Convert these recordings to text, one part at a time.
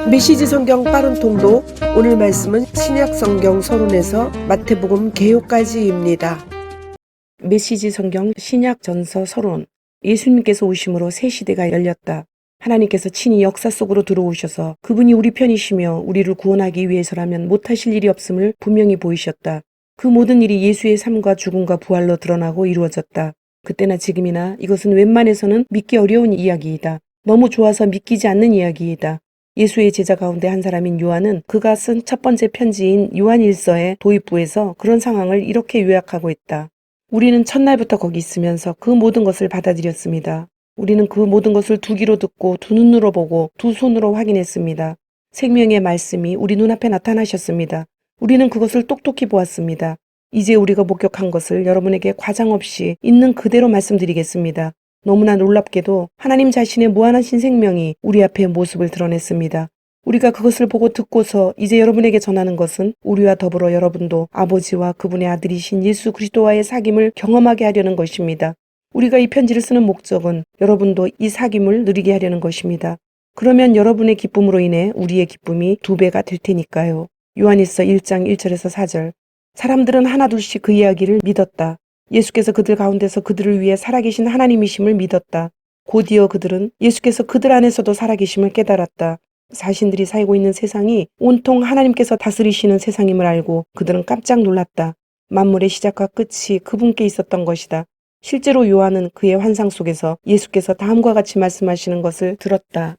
메시지 성경 빠른 통독. 오늘 말씀은 신약 성경 서론에서 마태복음 개요까지입니다. 메시지 성경 신약 전서 서론. 예수님께서 오심으로 새 시대가 열렸다. 하나님께서 친히 역사 속으로 들어오셔서 그분이 우리 편이시며 우리를 구원하기 위해서라면 못하실 일이 없음을 분명히 보이셨다. 그 모든 일이 예수의 삶과 죽음과 부활로 드러나고 이루어졌다. 그때나 지금이나 이것은 웬만해서는 믿기 어려운 이야기이다. 너무 좋아서 믿기지 않는 이야기이다. 예수의 제자 가운데 한 사람인 요한은 그가 쓴 첫 번째 편지인 요한일서의 도입부에서 그런 상황을 이렇게 요약하고 있다. 우리는 첫날부터 거기 있으면서 그 모든 것을 받아들였습니다. 우리는 그 모든 것을 두 귀로 듣고 두 눈으로 보고 두 손으로 확인했습니다. 생명의 말씀이 우리 눈앞에 나타나셨습니다. 우리는 그것을 똑똑히 보았습니다. 이제 우리가 목격한 것을 여러분에게 과장 없이 있는 그대로 말씀드리겠습니다. 너무나 놀랍게도 하나님 자신의 무한하신 생명이 우리 앞에 모습을 드러냈습니다. 우리가 그것을 보고 듣고서 이제 여러분에게 전하는 것은 우리와 더불어 여러분도 아버지와 그분의 아들이신 예수 그리스도와의 사귐을 경험하게 하려는 것입니다. 우리가 이 편지를 쓰는 목적은 여러분도 이 사귐을 누리게 하려는 것입니다. 그러면 여러분의 기쁨으로 인해 우리의 기쁨이 2배가 될 테니까요. 요한일서 1장 1절에서 4절. 사람들은 하나둘씩 그 이야기를 믿었다. 예수께서 그들 가운데서 그들을 위해 살아계신 하나님이심을 믿었다. 곧이어 그들은 예수께서 그들 안에서도 살아계심을 깨달았다. 자신들이 살고 있는 세상이 온통 하나님께서 다스리시는 세상임을 알고 그들은 깜짝 놀랐다. 만물의 시작과 끝이 그분께 있었던 것이다. 실제로 요한은 그의 환상 속에서 예수께서 다음과 같이 말씀하시는 것을 들었다.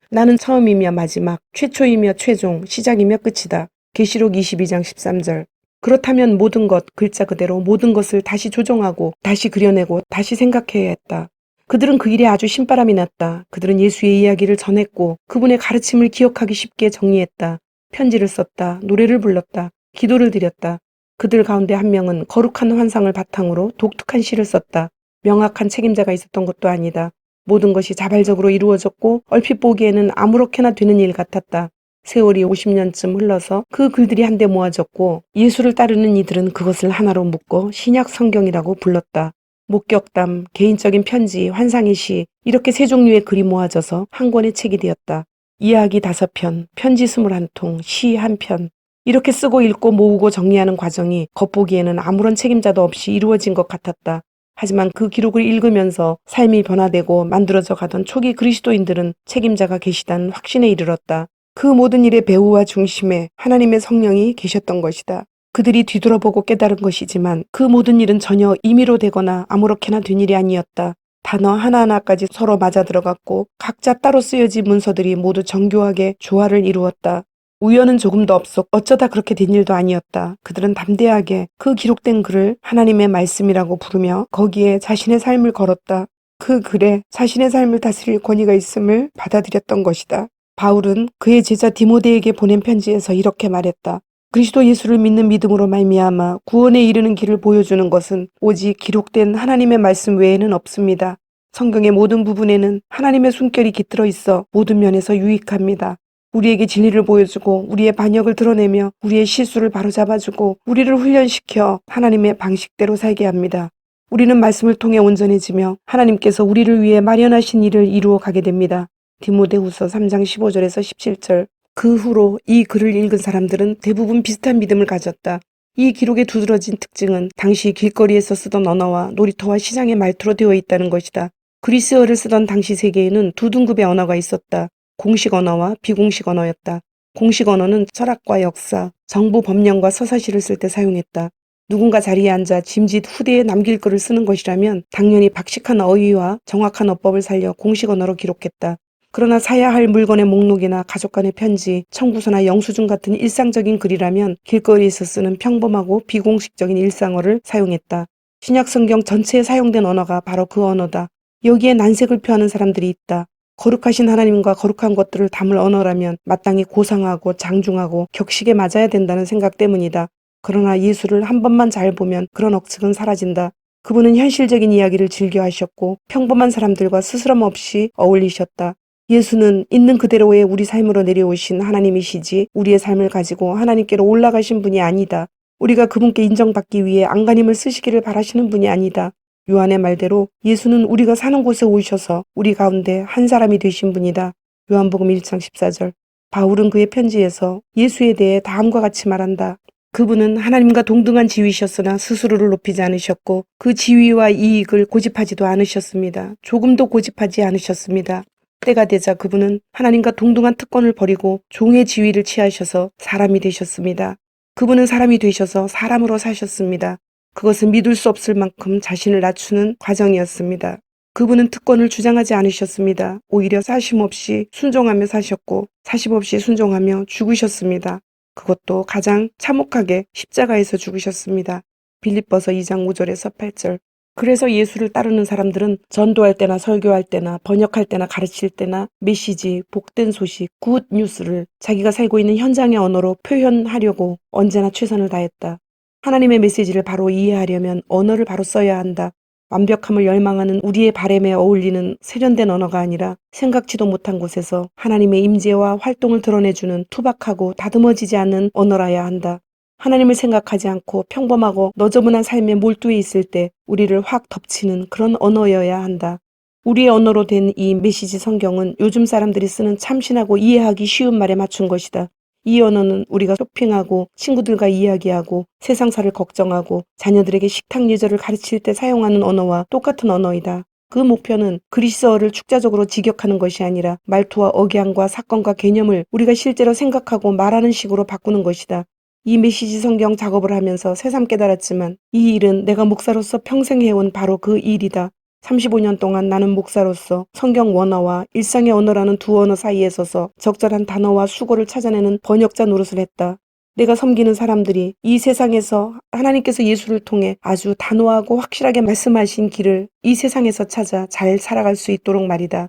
나는 처음이며 마지막, 최초이며 최종, 시작이며 끝이다. 계시록 22장 13절. 그렇다면 모든 것, 글자 그대로 모든 것을 다시 조정하고 다시 그려내고 다시 생각해야 했다. 그들은 그 일에 아주 신바람이 났다. 그들은 예수의 이야기를 전했고 그분의 가르침을 기억하기 쉽게 정리했다. 편지를 썼다. 노래를 불렀다. 기도를 드렸다. 그들 가운데 한 명은 거룩한 환상을 바탕으로 독특한 시를 썼다. 명확한 책임자가 있었던 것도 아니다. 모든 것이 자발적으로 이루어졌고 얼핏 보기에는 아무렇게나 되는 일 같았다. 세월이 50년쯤 흘러서 그 글들이 한데 모아졌고 예수를 따르는 이들은 그것을 하나로 묶어 신약 성경이라고 불렀다. 목격담, 개인적인 편지, 환상의 시 이렇게 세 종류의 글이 모아져서 한 권의 책이 되었다. 이야기 5편, 편지 21통, 시 1편. 이렇게 쓰고 읽고 모으고 정리하는 과정이 겉보기에는 아무런 책임자도 없이 이루어진 것 같았다. 하지만 그 기록을 읽으면서 삶이 변화되고 만들어져 가던 초기 그리스도인들은 책임자가 계시다는 확신에 이르렀다. 그 모든 일의 배후와 중심에 하나님의 성령이 계셨던 것이다. 그들이 뒤돌아보고 깨달은 것이지만 그 모든 일은 전혀 임의로 되거나 아무렇게나 된 일이 아니었다. 단어 하나하나까지 서로 맞아 들어갔고 각자 따로 쓰여진 문서들이 모두 정교하게 조화를 이루었다. 우연은 조금도 없었고 어쩌다 그렇게 된 일도 아니었다. 그들은 담대하게 그 기록된 글을 하나님의 말씀이라고 부르며 거기에 자신의 삶을 걸었다. 그 글에 자신의 삶을 다스릴 권위가 있음을 받아들였던 것이다. 바울은 그의 제자 디모데에게 보낸 편지에서 이렇게 말했다. 그리스도 예수를 믿는 믿음으로 말미암아 구원에 이르는 길을 보여주는 것은 오직 기록된 하나님의 말씀 외에는 없습니다. 성경의 모든 부분에는 하나님의 숨결이 깃들어 있어 모든 면에서 유익합니다. 우리에게 진리를 보여주고 우리의 반역을 드러내며 우리의 실수를 바로잡아주고 우리를 훈련시켜 하나님의 방식대로 살게 합니다. 우리는 말씀을 통해 온전해지며 하나님께서 우리를 위해 마련하신 일을 이루어 가게 됩니다. 디모데후서 3장 15절에서 17절. 그 후로 이 글을 읽은 사람들은 대부분 비슷한 믿음을 가졌다. 이 기록의 두드러진 특징은 당시 길거리에서 쓰던 언어와 놀이터와 시장의 말투로 되어 있다는 것이다. 그리스어를 쓰던 당시 세계에는 두 등급의 언어가 있었다. 공식 언어와 비공식 언어였다. 공식 언어는 철학과 역사, 정부 법령과 서사시를 쓸 때 사용했다. 누군가 자리에 앉아 짐짓 후대에 남길 글을 쓰는 것이라면 당연히 박식한 어휘와 정확한 어법을 살려 공식 언어로 기록했다. 그러나 사야 할 물건의 목록이나 가족 간의 편지, 청구서나 영수증 같은 일상적인 글이라면 길거리에서 쓰는 평범하고 비공식적인 일상어를 사용했다. 신약 성경 전체에 사용된 언어가 바로 그 언어다. 여기에 난색을 표하는 사람들이 있다. 거룩하신 하나님과 거룩한 것들을 담을 언어라면 마땅히 고상하고 장중하고 격식에 맞아야 된다는 생각 때문이다. 그러나 예수를 한 번만 잘 보면 그런 억측은 사라진다. 그분은 현실적인 이야기를 즐겨 하셨고 평범한 사람들과 스스럼 없이 어울리셨다. 예수는 있는 그대로의 우리 삶으로 내려오신 하나님이시지 우리의 삶을 가지고 하나님께로 올라가신 분이 아니다. 우리가 그분께 인정받기 위해 안간힘을 쓰시기를 바라시는 분이 아니다. 요한의 말대로 예수는 우리가 사는 곳에 오셔서 우리 가운데 한 사람이 되신 분이다. 요한복음 1장 14절. 바울은 그의 편지에서 예수에 대해 다음과 같이 말한다. 그분은 하나님과 동등한 지위셨으나 스스로를 높이지 않으셨고 그 지위와 이익을 고집하지도 않으셨습니다. 조금도 고집하지 않으셨습니다. 때가 되자 그분은 하나님과 동등한 특권을 버리고 종의 지위를 취하셔서 사람이 되셨습니다. 그분은 사람이 되셔서 사람으로 사셨습니다. 그것은 믿을 수 없을 만큼 자신을 낮추는 과정이었습니다. 그분은 특권을 주장하지 않으셨습니다. 오히려 사심 없이 순종하며 사셨고 사심 없이 순종하며 죽으셨습니다. 그것도 가장 참혹하게 십자가에서 죽으셨습니다. 빌립보서 2장 5절에서 8절. 그래서 예수를 따르는 사람들은 전도할 때나 설교할 때나 번역할 때나 가르칠 때나 메시지, 복된 소식, 굿 뉴스를 자기가 살고 있는 현장의 언어로 표현하려고 언제나 최선을 다했다. 하나님의 메시지를 바로 이해하려면 언어를 바로 써야 한다. 완벽함을 열망하는 우리의 바램에 어울리는 세련된 언어가 아니라 생각지도 못한 곳에서 하나님의 임재와 활동을 드러내주는 투박하고 다듬어지지 않는 언어라야 한다. 하나님을 생각하지 않고 평범하고 너저분한 삶에 몰두해 있을 때 우리를 확 덮치는 그런 언어여야 한다. 우리의 언어로 된 이 메시지 성경은 요즘 사람들이 쓰는 참신하고 이해하기 쉬운 말에 맞춘 것이다. 이 언어는 우리가 쇼핑하고 친구들과 이야기하고 세상사를 걱정하고 자녀들에게 식탁 예절을 가르칠 때 사용하는 언어와 똑같은 언어이다. 그 목표는 그리스어를 축자적으로 직역하는 것이 아니라 말투와 억양과 사건과 개념을 우리가 실제로 생각하고 말하는 식으로 바꾸는 것이다. 이 메시지 성경 작업을 하면서 새삼 깨달았지만 이 일은 내가 목사로서 평생 해온 바로 그 일이다. 35년 동안 나는 목사로서 성경 원어와 일상의 언어라는 두 언어 사이에 서서 적절한 단어와 수고를 찾아내는 번역자 노릇을 했다. 내가 섬기는 사람들이 이 세상에서 하나님께서 예수를 통해 아주 단호하고 확실하게 말씀하신 길을 이 세상에서 찾아 잘 살아갈 수 있도록 말이다.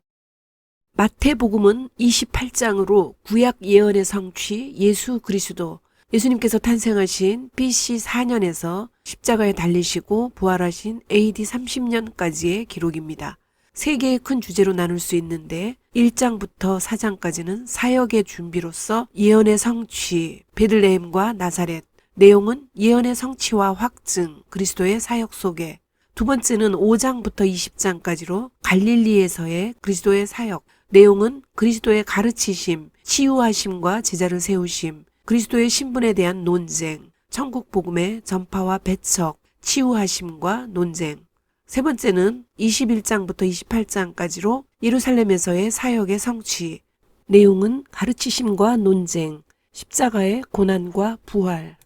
마태복음은 28장으로 구약 예언의 성취 예수 그리스도 예수님께서 탄생하신 BC 4년에서 십자가에 달리시고 부활하신 AD 30년까지의 기록입니다. 세 개의 큰 주제로 나눌 수 있는데 1장부터 4장까지는 사역의 준비로서 예언의 성취, 베들레헴과 나사렛, 내용은 예언의 성취와 확증, 그리스도의 사역 소개. 두 번째는 5장부터 20장까지로 갈릴리에서의 그리스도의 사역, 내용은 그리스도의 가르치심, 치유하심과 제자를 세우심, 그리스도의 신분에 대한 논쟁, 천국 복음의 전파와 배척, 치유하심과 논쟁. 세 번째는 21장부터 28장까지로 예루살렘에서의 사역의 성취, 내용은 가르치심과 논쟁, 십자가의 고난과 부활.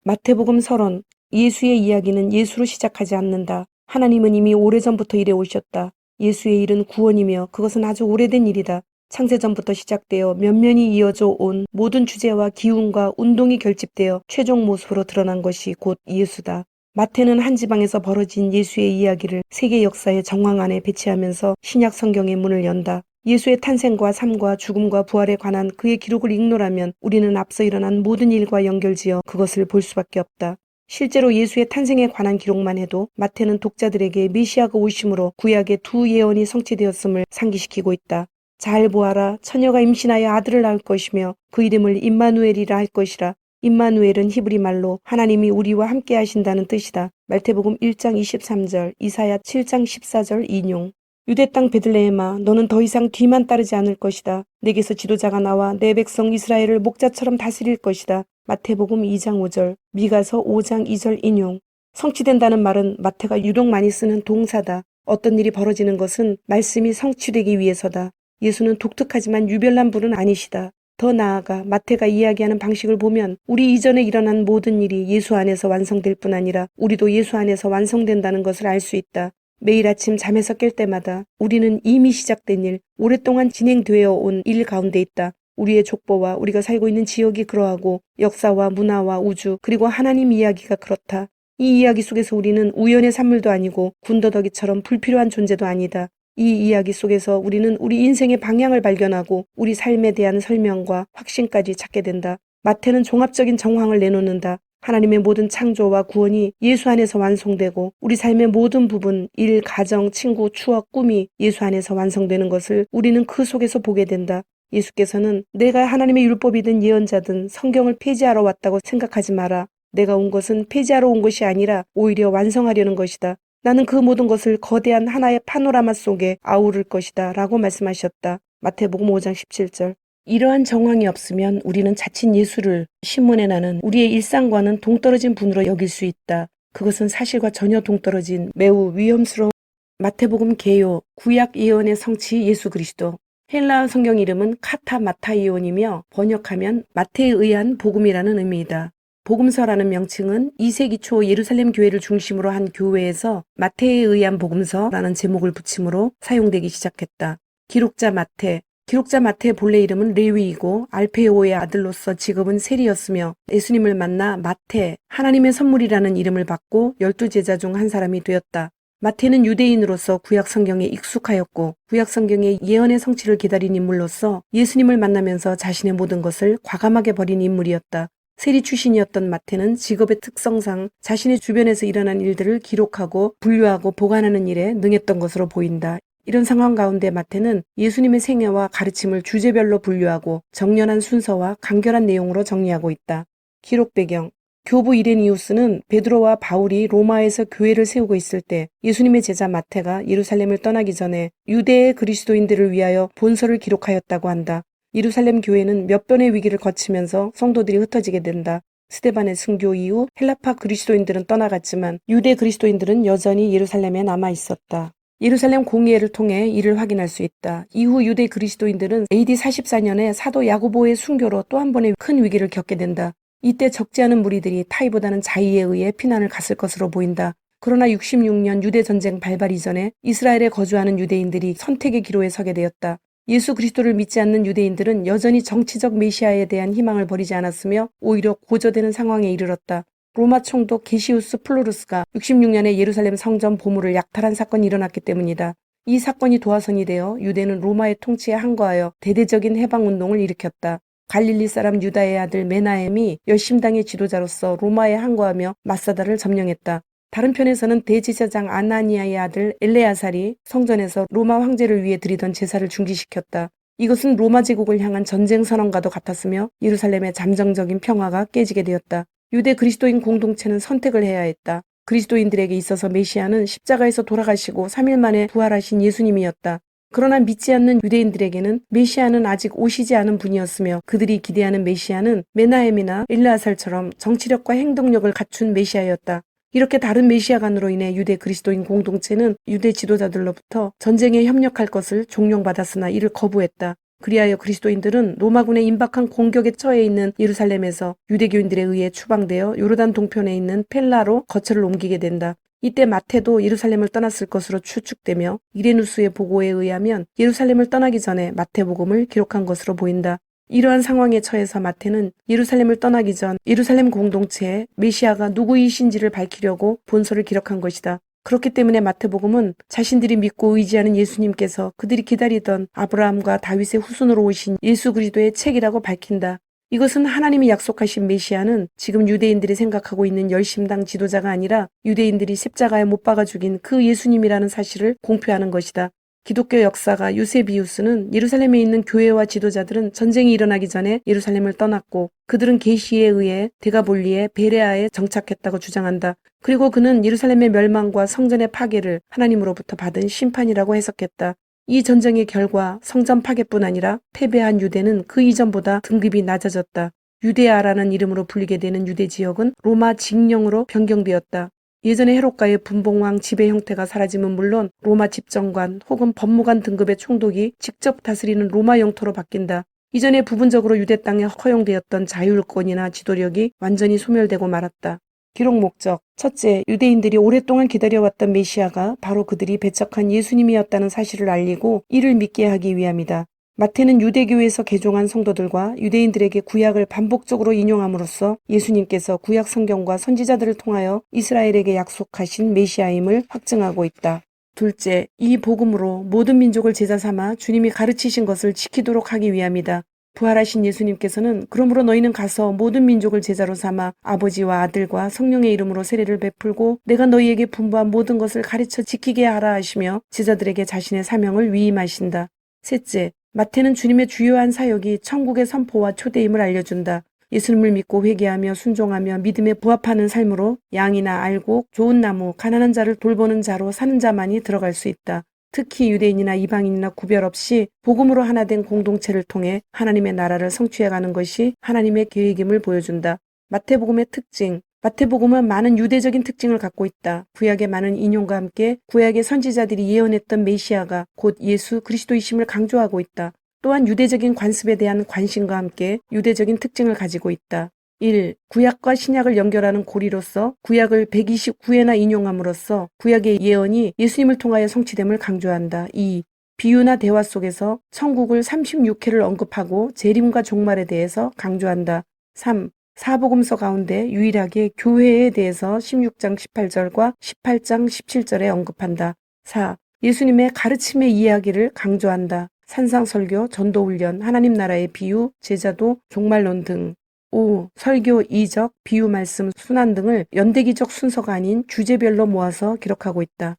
마태복음 서론. 예수의 이야기는 예수로 시작하지 않는다. 하나님은 이미 오래전부터 일해 오셨다. 예수의 일은 구원이며 그것은 아주 오래된 일이다. 창세전부터 시작되어 면면이 이어져 온 모든 주제와 기운과 운동이 결집되어 최종 모습으로 드러난 것이 곧 예수다. 마태는 한 지방에서 벌어진 예수의 이야기를 세계 역사의 정황 안에 배치하면서 신약 성경의 문을 연다. 예수의 탄생과 삶과 죽음과 부활에 관한 그의 기록을 읽노라면 우리는 앞서 일어난 모든 일과 연결지어 그것을 볼 수밖에 없다. 실제로 예수의 탄생에 관한 기록만 해도 마태는 독자들에게 메시아가 오심으로 구약의 두 예언이 성취되었음을 상기시키고 있다. 잘 보아라, 처녀가 임신하여 아들을 낳을 것이며 그 이름을 임마누엘이라 할 것이라. 임마누엘은 히브리 말로 하나님이 우리와 함께 하신다는 뜻이다. 말태복음 1장 23절, 이사야 7장 14절 인용. 유대 땅 베들레헴아, 너는 더 이상 뒤만 따르지 않을 것이다. 내게서 지도자가 나와 내 백성 이스라엘을 목자처럼 다스릴 것이다. 마태복음 2장 5절, 미가서 5장 2절 인용. 성취된다는 말은 마태가 유독 많이 쓰는 동사다. 어떤 일이 벌어지는 것은 말씀이 성취되기 위해서다. 예수는 독특하지만 유별난 분은 아니시다. 더 나아가 마태가 이야기하는 방식을 보면 우리 이전에 일어난 모든 일이 예수 안에서 완성될 뿐 아니라 우리도 예수 안에서 완성된다는 것을 알 수 있다. 매일 아침 잠에서 깰 때마다 우리는 이미 시작된 일, 오랫동안 진행되어 온 일 가운데 있다. 우리의 족보와 우리가 살고 있는 지역이 그러하고 역사와 문화와 우주 그리고 하나님 이야기가 그렇다. 이 이야기 속에서 우리는 우연의 산물도 아니고 군더더기처럼 불필요한 존재도 아니다. 이 이야기 속에서 우리는 우리 인생의 방향을 발견하고 우리 삶에 대한 설명과 확신까지 찾게 된다. 마태는 종합적인 정황을 내놓는다. 하나님의 모든 창조와 구원이 예수 안에서 완성되고 우리 삶의 모든 부분, 일, 가정, 친구, 추억, 꿈이 예수 안에서 완성되는 것을 우리는 그 속에서 보게 된다. 예수께서는 내가 하나님의 율법이든 예언자든 성경을 폐지하러 왔다고 생각하지 마라. 내가 온 것은 폐지하러 온 것이 아니라 오히려 완성하려는 것이다. 나는 그 모든 것을 거대한 하나의 파노라마 속에 아우를 것이다 라고 말씀하셨다. 마태복음 5장 17절. 이러한 정황이 없으면 우리는 자칫 예수를 신문에 나는 우리의 일상과는 동떨어진 분으로 여길 수 있다. 그것은 사실과 전혀 동떨어진 매우 위험스러운 마태복음 개요, 구약 예언의 성취 예수 그리스도. 헬라어 성경 이름은 카타마타이온이며 번역하면 마태에 의한 복음이라는 의미이다. 복음서라는 명칭은 2세기 초 예루살렘 교회를 중심으로 한 교회에서 마태에 의한 복음서라는 제목을 붙임으로 사용되기 시작했다. 기록자 마태의 본래 이름은 레위이고 알페오의 아들로서 직업은 세리였으며 예수님을 만나 마태, 하나님의 선물이라는 이름을 받고 12제자 중 한 사람이 되었다. 마태는 유대인으로서 구약 성경에 익숙하였고 구약 성경의 예언의 성취를 기다린 인물로서 예수님을 만나면서 자신의 모든 것을 과감하게 버린 인물이었다. 세리 출신이었던 마태는 직업의 특성상 자신의 주변에서 일어난 일들을 기록하고 분류하고 보관하는 일에 능했던 것으로 보인다. 이런 상황 가운데 마태는 예수님의 생애와 가르침을 주제별로 분류하고 정연한 순서와 간결한 내용으로 정리하고 있다. 기록 배경 교부 이레니우스는 베드로와 바울이 로마에서 교회를 세우고 있을 때 예수님의 제자 마태가 예루살렘을 떠나기 전에 유대의 그리스도인들을 위하여 본서를 기록하였다고 한다. 예루살렘 교회는 몇 번의 위기를 거치면서 성도들이 흩어지게 된다. 스데반의 순교 이후 헬라파 그리스도인들은 떠나갔지만 유대 그리스도인들은 여전히 예루살렘에 남아 있었다. 예루살렘 공의회를 통해 이를 확인할 수 있다. 이후 유대 그리스도인들은 AD 44년에 사도 야고보의 순교로 또 한 번의 큰 위기를 겪게 된다. 이때 적지 않은 무리들이 타이보다는 자의에 의해 피난을 갔을 것으로 보인다. 그러나 66년 유대전쟁 발발 이전에 이스라엘에 거주하는 유대인들이 선택의 기로에 서게 되었다. 예수 그리스도를 믿지 않는 유대인들은 여전히 정치적 메시아에 대한 희망을 버리지 않았으며 오히려 고조되는 상황에 이르렀다. 로마 총독 게시우스 플로루스가 66년에 예루살렘 성전 보물을 약탈한 사건이 일어났기 때문이다. 이 사건이 도화선이 되어 유대는 로마의 통치에 항거하여 대대적인 해방운동을 일으켰다. 갈릴리 사람 유다의 아들 메나헴이 열심당의 지도자로서 로마에 항거하며 마사다를 점령했다. 다른 편에서는 대제사장 아나니아의 아들 엘레아살이 성전에서 로마 황제를 위해 드리던 제사를 중지시켰다. 이것은 로마 제국을 향한 전쟁 선언과도 같았으며 예루살렘의 잠정적인 평화가 깨지게 되었다. 유대 그리스도인 공동체는 선택을 해야 했다. 그리스도인들에게 있어서 메시아는 십자가에서 돌아가시고 3일 만에 부활하신 예수님이었다. 그러나 믿지 않는 유대인들에게는 메시아는 아직 오시지 않은 분이었으며 그들이 기대하는 메시아는 메나헴이나 엘르아살처럼 정치력과 행동력을 갖춘 메시아였다. 이렇게 다른 메시아간으로 인해 유대 그리스도인 공동체는 유대 지도자들로부터 전쟁에 협력할 것을 종용받았으나 이를 거부했다. 그리하여 그리스도인들은 로마군의 임박한 공격에 처해 있는 예루살렘에서 유대교인들에 의해 추방되어 요르단 동편에 있는 펠라로 거처를 옮기게 된다. 이때 마태도 예루살렘을 떠났을 것으로 추측되며 이레누스의 보고에 의하면 예루살렘을 떠나기 전에 마태복음을 기록한 것으로 보인다. 이러한 상황에 처해서 마태는 예루살렘을 떠나기 전 예루살렘 공동체에 메시아가 누구이신지를 밝히려고 본서를 기록한 것이다. 그렇기 때문에 마태복음은 자신들이 믿고 의지하는 예수님께서 그들이 기다리던 아브라함과 다윗의 후손으로 오신 예수 그리스도의 책이라고 밝힌다. 이것은 하나님이 약속하신 메시아는 지금 유대인들이 생각하고 있는 열심당 지도자가 아니라 유대인들이 십자가에 못 박아 죽인 그 예수님이라는 사실을 공표하는 것이다. 기독교 역사가 유세비우스는 예루살렘에 있는 교회와 지도자들은 전쟁이 일어나기 전에 예루살렘을 떠났고 그들은 계시에 의해 데가볼리의 베레아에 정착했다고 주장한다. 그리고 그는 예루살렘의 멸망과 성전의 파괴를 하나님으로부터 받은 심판이라고 해석했다. 이 전쟁의 결과 성전 파괴뿐 아니라 패배한 유대는 그 이전보다 등급이 낮아졌다. 유데아라는 이름으로 불리게 되는 유대 지역은 로마 징령으로 변경되었다. 예전의 헤롯가의 분봉왕 지배 형태가 사라짐은 물론 로마 집정관 혹은 법무관 등급의 총독이 직접 다스리는 로마 영토로 바뀐다. 이전에 부분적으로 유대 땅에 허용되었던 자율권이나 지도력이 완전히 소멸되고 말았다. 기록 목적. 첫째, 유대인들이 오랫동안 기다려왔던 메시아가 바로 그들이 배척한 예수님이었다는 사실을 알리고 이를 믿게 하기 위함이다. 마태는 유대교에서 개종한 성도들과 유대인들에게 구약을 반복적으로 인용함으로써 예수님께서 구약 성경과 선지자들을 통하여 이스라엘에게 약속하신 메시아임을 확증하고 있다. 둘째, 이 복음으로 모든 민족을 제자 삼아 주님이 가르치신 것을 지키도록 하기 위함이다. 부활하신 예수님께서는 그러므로 너희는 가서 모든 민족을 제자로 삼아 아버지와 아들과 성령의 이름으로 세례를 베풀고 내가 너희에게 분부한 모든 것을 가르쳐 지키게 하라 하시며 제자들에게 자신의 사명을 위임하신다. 셋째, 마태는 주님의 주요한 사역이 천국의 선포와 초대임을 알려준다. 예수님을 믿고 회개하며 순종하며 믿음에 부합하는 삶으로 양이나 알곡, 좋은 나무, 가난한 자를 돌보는 자로 사는 자만이 들어갈 수 있다. 특히 유대인이나 이방인이나 구별 없이 복음으로 하나 된 공동체를 통해 하나님의 나라를 성취해가는 것이 하나님의 계획임을 보여준다. 마태복음의 특징. 마태복음은 많은 유대적인 특징을 갖고 있다. 구약의 많은 인용과 함께 구약의 선지자들이 예언했던 메시아가 곧 예수 그리스도이심을 강조하고 있다. 또한 유대적인 관습에 대한 관심과 함께 유대적인 특징을 가지고 있다. 1. 구약과 신약을 연결하는 고리로서 구약을 129회나 인용함으로써 구약의 예언이 예수님을 통하여 성취됨을 강조한다. 2. 비유나 대화 속에서 천국을 36회를 언급하고 재림과 종말에 대해서 강조한다. 3. 사복음서 가운데 유일하게 교회에 대해서 16장 18절과 18장 17절에 언급한다. 4. 예수님의 가르침의 이야기를 강조한다. 산상설교, 전도훈련, 하나님 나라의 비유, 제자도, 종말론 등. 5. 설교, 이적, 비유 말씀, 순환 등을 연대기적 순서가 아닌 주제별로 모아서 기록하고 있다.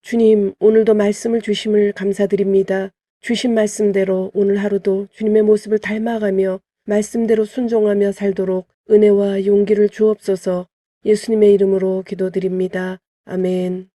주님, 오늘도 말씀을 주심을 감사드립니다. 주신 말씀대로 오늘 하루도 주님의 모습을 닮아가며 말씀대로 순종하며 살도록 은혜와 용기를 주옵소서. 예수님의 이름으로 기도드립니다. 아멘.